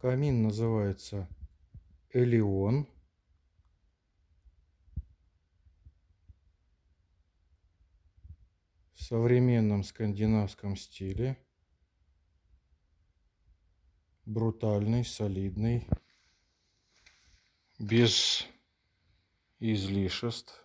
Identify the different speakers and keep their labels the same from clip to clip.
Speaker 1: Камин называется Элеон. В современном скандинавском стиле. Брутальный, солидный, без излишеств.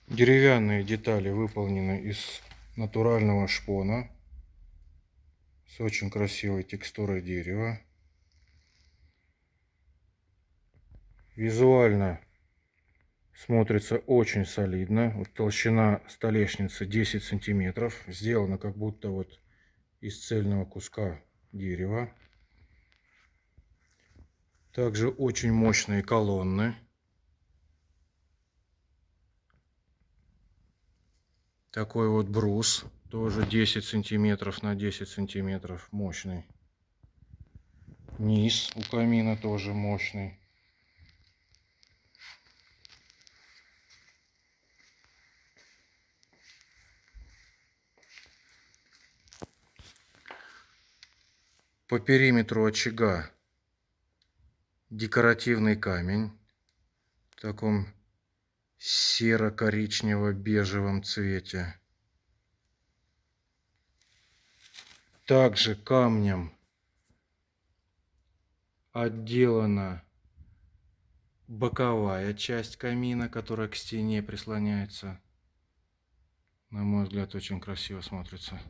Speaker 1: Деревянные детали выполнены из натурального шпона с очень красивой текстурой дерева. Визуально смотрится очень солидно. Вот толщина столешницы 10 сантиметров. Сделано как будто вот из цельного куска дерева. Также очень мощные колонны. Такой вот брус, тоже 10 сантиметров на 10 сантиметров, мощный. Низ у камина тоже мощный. По периметру очага декоративный камень в таком серо-коричнево-бежевом цвете. Также камнем отделана боковая часть камина, которая к стене прислоняется. На мой взгляд, очень красиво смотрится.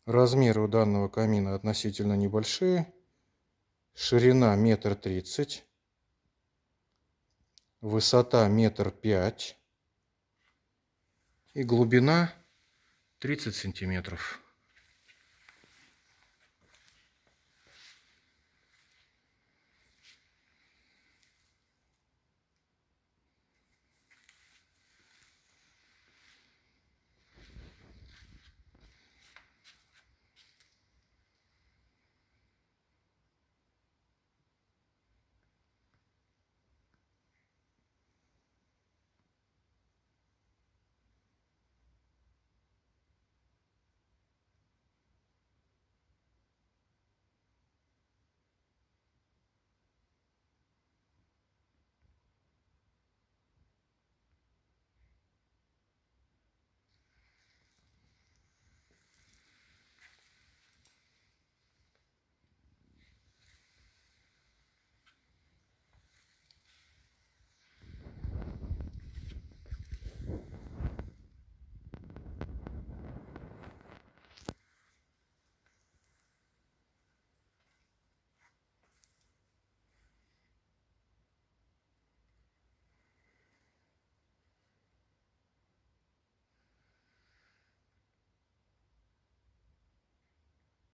Speaker 1: Размеры у данного камина относительно небольшие. Ширина 1,30 м. Высота 1,5 м. И глубина 30 сантиметров.